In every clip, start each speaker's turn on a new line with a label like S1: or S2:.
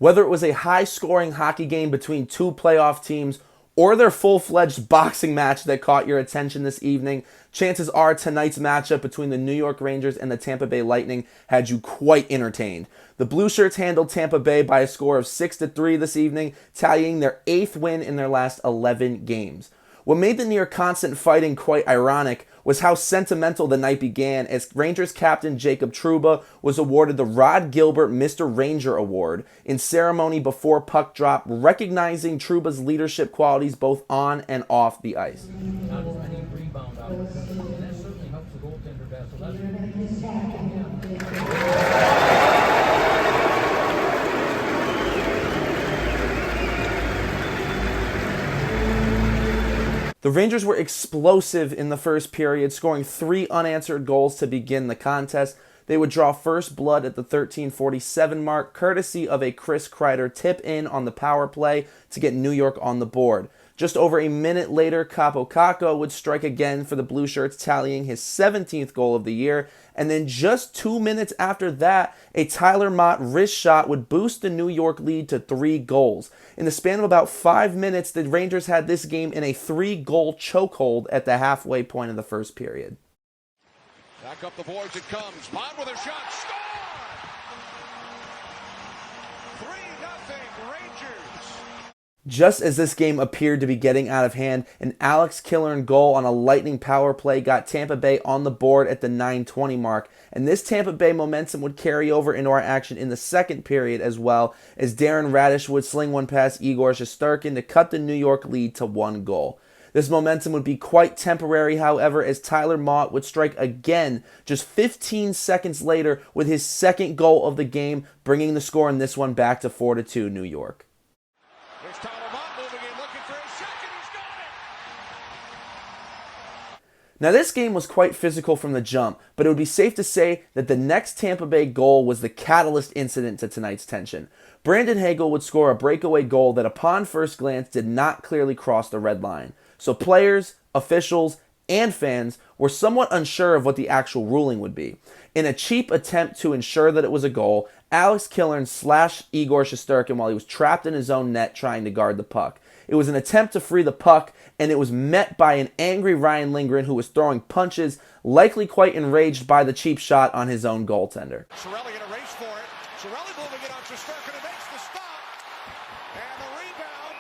S1: Whether it was a high-scoring hockey game between two playoff teams or their full-fledged boxing match that caught your attention this evening, chances are tonight's matchup between the New York Rangers and the Tampa Bay Lightning had you quite entertained. The Blue Shirts handled Tampa Bay by a score of 6-3 this evening, tallying their 8th win in their last 11 games. What made the near constant fighting quite ironic was how sentimental the night began as Rangers captain Jacob Trouba was awarded the Rod Gilbert Mr. Ranger Award in ceremony before puck drop, recognizing Trouba's leadership qualities both on and off the ice.
S2: Not as many rebound opportunities, and that certainly helps the goaltender best.
S1: The Rangers were explosive in the first period, scoring 3 unanswered goals to begin the contest. They would draw first blood at the 13:47 mark, courtesy of a Chris Kreider tip-in on the power play to get New York on the board. Just over a minute later, Kaapo Kakko would strike again for the Blue Shirts, tallying his 17th goal of the year. And then just 2 minutes after that, a Tyler Motte wrist shot would boost the New York lead to 3 goals. In the span of about 5 minutes, the Rangers had this game in a 3-goal chokehold at the halfway point of the first period.
S3: Back up the boards it comes. Motte with a shot. Score! 3-0 Rangers.
S1: Just as this game appeared to be getting out of hand, an Alex Killorn goal on a Lightning power play got Tampa Bay on the board at the 9:20 mark, and this Tampa Bay momentum would carry over into our action in the second period as well, as Darren Radish would sling one past Igor Shesterkin to cut the New York lead to 1 goal. This momentum would be quite temporary, however, as Tyler Motte would strike again just 15 seconds later with his second goal of the game, bringing the score in this one back to 4-2 New York. Now this game was quite physical from the jump, but it would be safe to say that the next Tampa Bay goal was the catalyst incident to tonight's tension. Brandon Hagel would score a breakaway goal that upon first glance did not clearly cross the red line. So players, officials, and fans were somewhat unsure of what the actual ruling would be. In a cheap attempt to ensure that it was a goal, Alex Killorn slashed Igor Shesterkin while he was trapped in his own net trying to guard the puck. It was an attempt to free the puck, and it was met by an angry Ryan Lindgren who was throwing punches, likely quite enraged by the cheap shot on his own goaltender.
S3: Cirelli in a race for it. Cirelli moving it on Shesterkin and makes the stop. And the rebound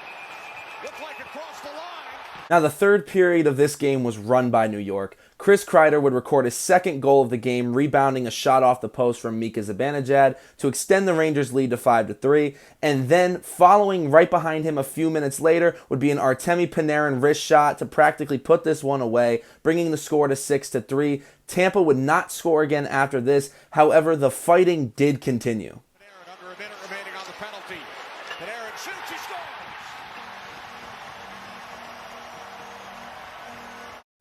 S3: looked like it crossed the line.
S1: Now the third period of this game was run by New York. Chris Kreider would record his second goal of the game, rebounding a shot off the post from Mika Zibanejad to extend the Rangers' lead to 5-3. And then, following right behind him a few minutes later, would be an Artemi Panarin wrist shot to practically put this one away, bringing the score to 6-3. Tampa would not score again after this. However, the fighting did continue.
S3: Panarin under a minute remaining on the penalty. Panarin shoots, he scores!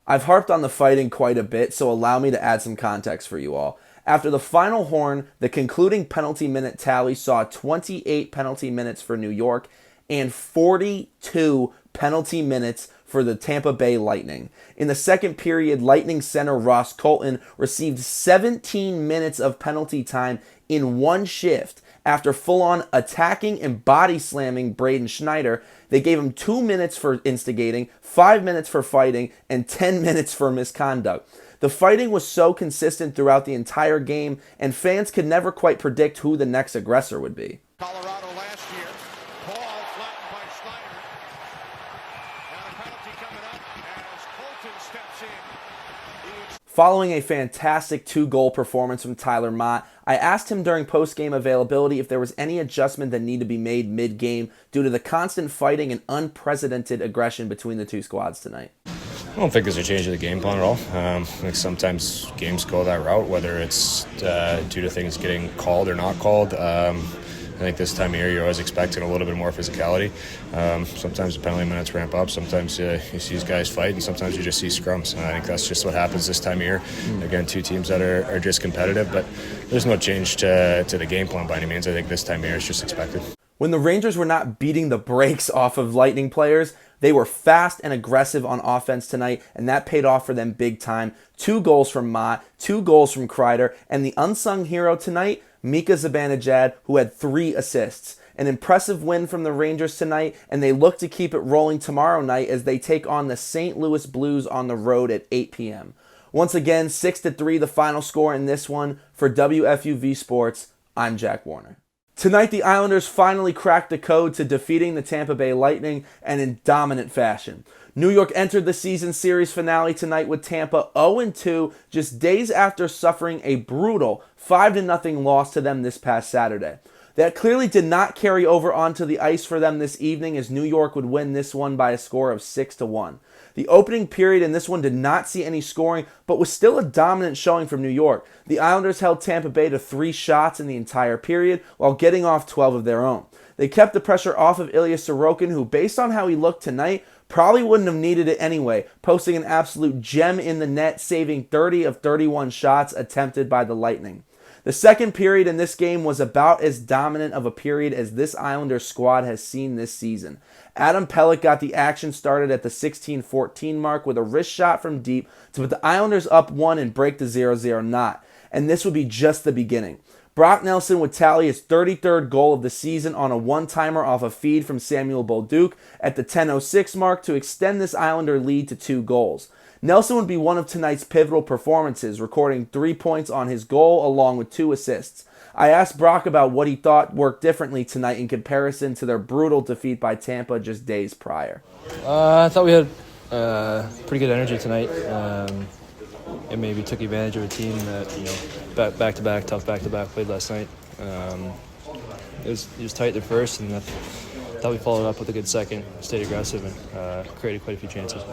S1: I've harped on the fighting quite a bit, so allow me to add some context for you all. After the final horn, the concluding penalty minute tally saw 28 penalty minutes for New York and 42 penalty minutes for the Tampa Bay Lightning. In the second period, Lightning center Ross Colton received 17 minutes of penalty time in one shift. After full-on attacking and body slamming Braden Schneider, they gave him 2 minutes for instigating, 5 minutes for fighting, and 10 minutes for misconduct. The fighting was so consistent throughout the entire game, and fans could never quite predict who the next aggressor would be.
S3: Colorado last year. Paul flattened by Schneider. Now a penalty coming up as Colton steps in.
S1: Following a fantastic 2-goal performance from Tyler Motte, I asked him during post-game availability if there was any adjustment that needed to be made mid-game due to the constant fighting and unprecedented aggression between the two squads tonight.
S4: I don't think there's a change in the game plan at all. I think sometimes games go that route, whether it's due to things getting called or not called. I think this time of year you're always expecting a little bit more physicality. Sometimes the penalty minutes ramp up, sometimes you see these guys fight, and sometimes you just see scrums. And I think that's just what happens this time of year. Again, two teams that are just competitive, but there's no change to the game plan by any means. I think this time of year is just expected.
S1: When the Rangers were not beating the brakes off of Lightning players, they were fast and aggressive on offense tonight, and that paid off for them big time. 2 goals from Motte, 2 goals from Kreider, and the unsung hero tonight, Mika Zibanejad, who had 3 assists. An impressive win from the Rangers tonight, and they look to keep it rolling tomorrow night as they take on the St. Louis Blues on the road at 8 p.m. Once again, 6-3 the final score in this one. For WFUV Sports, I'm Jack Warner. Tonight, the Islanders finally cracked the code to defeating the Tampa Bay Lightning, and in dominant fashion. New York entered the season series finale tonight with Tampa 0-2, just days after suffering a brutal 5-0 loss to them this past Saturday. That clearly did not carry over onto the ice for them this evening, as New York would win this one by a score of 6-1. The opening period in this one did not see any scoring, but was still a dominant showing from New York. The Islanders held Tampa Bay to 3 shots in the entire period, while getting off 12 of their own. They kept the pressure off of Ilya Sorokin, who, based on how he looked tonight, probably wouldn't have needed it anyway, posting an absolute gem in the net, saving 30 of 31 shots attempted by the Lightning. The second period in this game was about as dominant of a period as this Islanders squad has seen this season. Adam Pelech got the action started at the 16-14 mark with a wrist shot from deep to put the Islanders up 1 and break the 0-0 knot. And this would be just the beginning. Brock Nelson would tally his 33rd goal of the season on a one-timer off a feed from Samuel Bolduc at the 10:06 mark to extend this Islander lead to 2 goals. Nelson would be one of tonight's pivotal performances, recording 3 points on his goal along with 2 assists. I asked Brock about what he thought worked differently tonight in comparison to their brutal defeat by Tampa just days prior.
S5: I thought we had pretty good energy tonight. And maybe took advantage of a team that, back-to-back, tough back-to-back played last night. It was tight at first, and I thought we followed up with a good second, stayed aggressive, and created quite a few chances.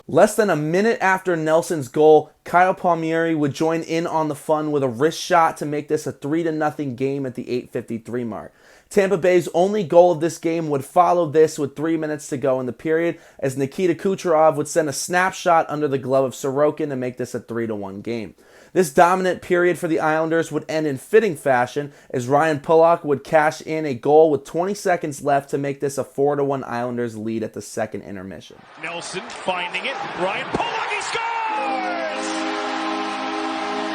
S1: Less than a minute after Nelson's goal, Kyle Palmieri would join in on the fun with a wrist shot to make this a 3-0 game at the 8:53 mark. Tampa Bay's only goal of this game would follow this with 3 minutes to go in the period, as Nikita Kucherov would send a snapshot under the glove of Sorokin to make this a 3-1 game. This dominant period for the Islanders would end in fitting fashion, as Ryan Pulock would cash in a goal with 20 seconds left to make this a 4-1 Islanders lead at the second intermission.
S3: Nelson finding it. Ryan Pulock, he scores!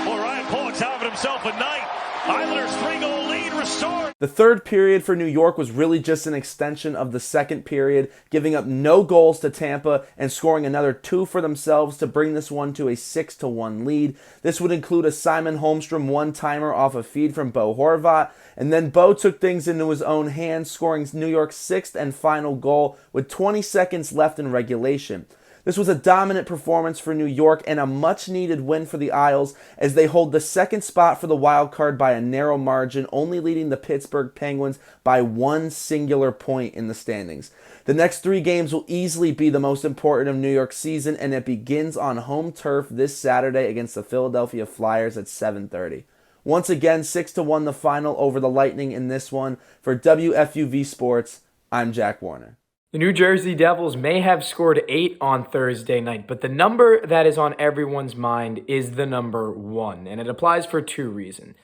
S3: Well, Ryan Pulock's having himself a night. Islanders 3-goal lead restored.
S1: The third period for New York was really just an extension of the second period, giving up no goals to Tampa and scoring another 2 for themselves to bring this one to a 6-1 lead. This would include a Simon Holmstrom one-timer off a feed from Bo Horvat, and then Bo took things into his own hands, scoring New York's 6th and final goal with 20 seconds left in regulation. This was a dominant performance for New York and a much-needed win for the Isles, as they hold the second spot for the wild card by a narrow margin, only leading the Pittsburgh Penguins by 1 singular point in the standings. The next 3 games will easily be the most important of New York's season, and it begins on home turf this Saturday against the Philadelphia Flyers at 7:30. Once again, 6-1 the final over the Lightning in this one. For WFUV Sports, I'm Jack Warner.
S6: The New Jersey Devils may have scored 8 on Thursday night, but the number that is on everyone's mind is the number 1, and it applies for 2 reasons.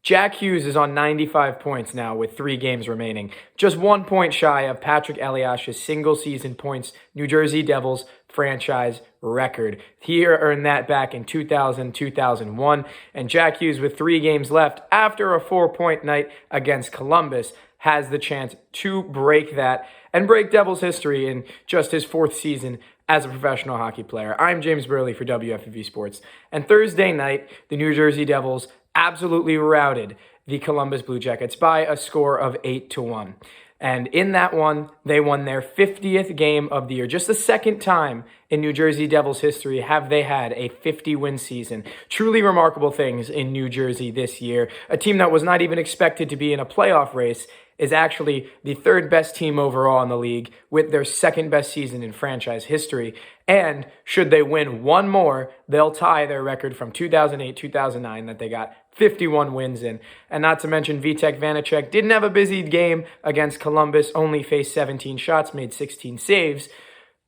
S6: Jack Hughes is on 95 points now with 3 games remaining, just 1 point shy of Patrick Eliash's single-season points New Jersey Devils franchise record. He earned that back in 2000-2001, and Jack Hughes, with 3 games left after a 4-point night against Columbus, has the chance to break that and break Devils history in just his 4th season as a professional hockey player. I'm James Birle for WFUV Sports. And Thursday night, the New Jersey Devils absolutely routed the Columbus Blue Jackets by a score of 8-1. And in that one, they won their 50th game of the year. Just the second time in New Jersey Devils history have they had a 50-win season. Truly remarkable things in New Jersey this year. A team that was not even expected to be in a playoff race is actually the 3rd best team overall in the league with their 2nd best season in franchise history. And should they win one more, they'll tie their record from 2008-2009 that they got 51 wins in. And not to mention Vitek Vanacek didn't have a busy game against Columbus, only faced 17 shots, made 16 saves,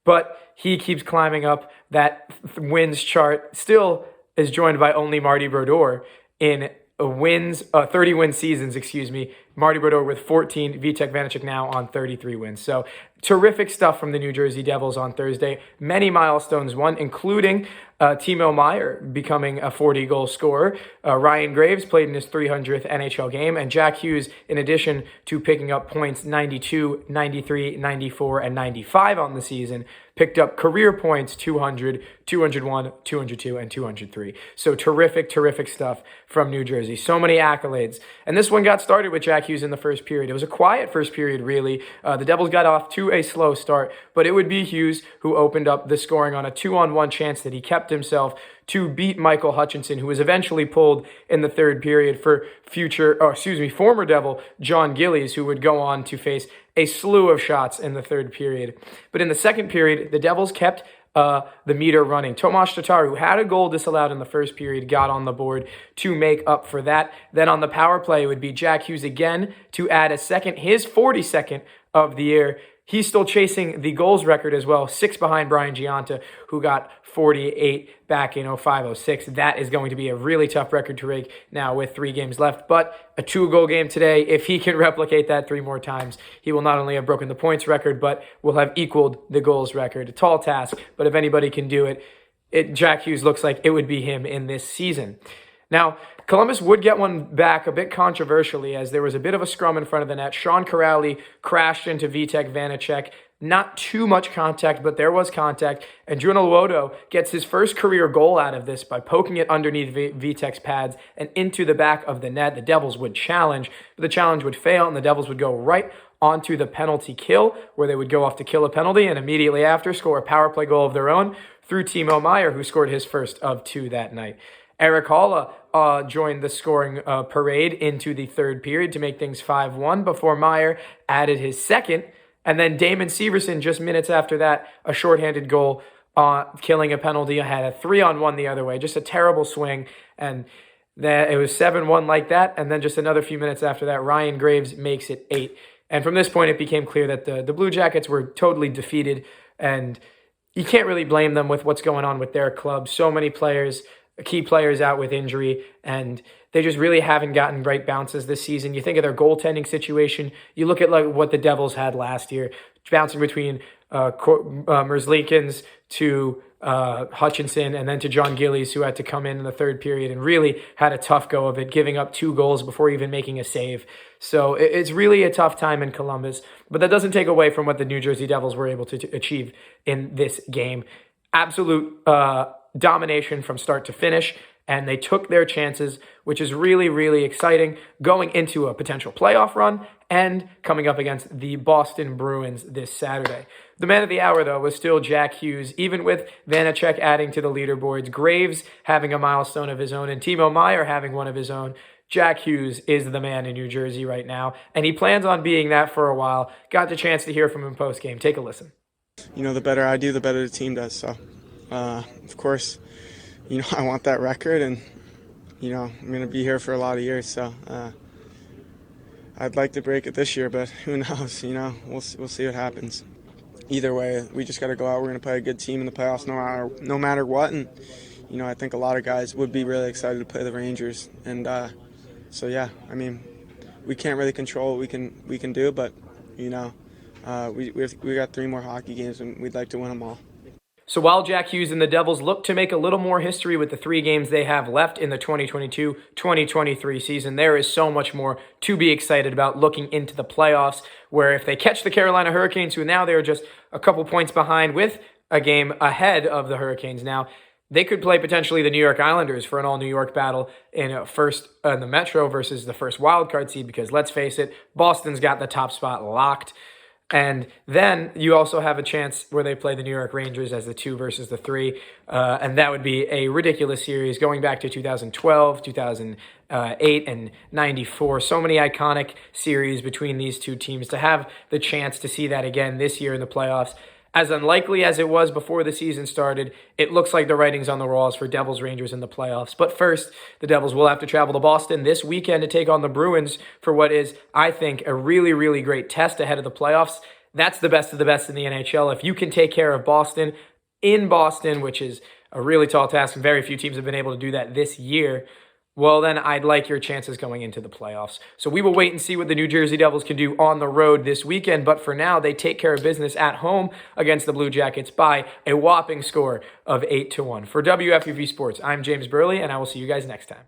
S6: but he keeps climbing up that wins chart, still is joined by only Marty Brodeur in 30-win seasons, Marty Brodeur with 14, Vitek Vanacek now on 33 wins. So terrific stuff from the New Jersey Devils on Thursday. Many milestones won, including Timo Meyer becoming a 40-goal scorer. Ryan Graves played in his 300th NHL game, and Jack Hughes, in addition to picking up points 92, 93, 94, and 95 on the season, picked up career points 200, 201, 202, and 203. So terrific stuff from New Jersey. So many accolades. And this one got started with Jack Hughes in the first period. It was a quiet first period, really. The Devils got off to a slow start, but it would be Hughes who opened up the scoring on a 2-on-1 chance that he kept himself to beat Michael Hutchinson, who was eventually pulled in the third period for former Devil John Gillies, who would go on to face a slew of shots in the third period. But in the second period, the Devils kept the meter running. Tomas Tatar, who had a goal disallowed in the first period, got on the board to make up for that. Then on the power play, it would be Jack Hughes again to add a second, his 42nd of the year. He's still chasing the goals record as well, 6 behind Brian Giunta, who got 48 back in 05-06. That is going to be a really tough record to break now with 3 games left. But a 2-goal game today, if he can replicate that 3 more times, he will not only have broken the points record, but will have equaled the goals record. A tall task, but if anybody can do it, Jack Hughes looks like it would be him in this season. Now, Columbus would get one back a bit controversially as there was a bit of a scrum in front of the net. Sean Corrali crashed into Vitek Vanacek. Not too much contact, but there was contact. And Juno Luoto gets his first career goal out of this by poking it underneath Vitek's pads and into the back of the net. The Devils would challenge, but the challenge would fail, and the Devils would go right onto the penalty kill, where they would go off to kill a penalty and immediately after score a power play goal of their own through Timo Meyer, who scored his first of 2 that night. Eric Halla joined the scoring parade into the third period to make things 5-1 before Meyer added his second. And then Damon Severson, just minutes after that, a shorthanded goal, killing a penalty. I had a 3-on-1 the other way, just a terrible swing. And it was 7-1 like that. And then just another few minutes after that, Ryan Graves makes it 8. And from this point, it became clear that the Blue Jackets were totally defeated. And you can't really blame them with what's going on with their club. So many players, key players out with injury, and they just really haven't gotten right bounces this season. You think of their goaltending situation. You look at like what the Devils had last year, bouncing between Merzlikins to Hutchinson and then to John Gillies, who had to come in the third period and really had a tough go of it, giving up 2 goals before even making a save. So it's really a tough time in Columbus, but that doesn't take away from what the New Jersey Devils were able to achieve in this game. Absolute domination from start to finish, and they took their chances, which is really, really exciting going into a potential playoff run and coming up against the Boston Bruins this Saturday. The man of the hour, though, was still Jack Hughes, even with Vanacek adding to the leaderboards, Graves having a milestone of his own, and Timo Meyer having one of his own. Jack Hughes is the man in New Jersey right now, and he plans on being that for a while. Got the chance to hear from him post-game. Take a listen.
S7: You know, the better I do, the better the team does, so... of course, you know, I want that record, and, you know, I'm going to be here for a lot of years, so I'd like to break it this year, but who knows, you know, we'll see what happens. Either way, we just got to go out. We're going to play a good team in the playoffs no matter what, and, you know, I think a lot of guys would be really excited to play the Rangers, and so, yeah, I mean, we can't really control what we can do, but, you know, we got 3 more hockey games, and we'd like to win them all.
S6: So while Jack Hughes and the Devils look to make a little more history with the 3 games they have left in the 2022-2023 season, there is so much more to be excited about looking into the playoffs, where if they catch the Carolina Hurricanes, who now they're just a couple points behind with a game ahead of the Hurricanes now, they could play potentially the New York Islanders for an all-New York battle in the Metro versus the first wildcard seed, because let's face it, Boston's got the top spot locked. And then you also have a chance where they play the New York Rangers as the 2 versus the 3. And that would be a ridiculous series going back to 2012, 2008, and 94. So many iconic series between these 2 teams. To have the chance to see that again this year in the playoffs, as unlikely as it was before the season started, it looks like the writing's on the walls for Devils Rangers in the playoffs. But first, the Devils will have to travel to Boston this weekend to take on the Bruins for what is, I think, a really, really great test ahead of the playoffs. That's the best of the best in the NHL. If you can take care of Boston in Boston, which is a really tall task, and very few teams have been able to do that this year, well, then I'd like your chances going into the playoffs. So we will wait and see what the New Jersey Devils can do on the road this weekend. But for now, they take care of business at home against the Blue Jackets by a whopping score of 8-1. For WFUV Sports, I'm James Birle, and I will see you guys next time.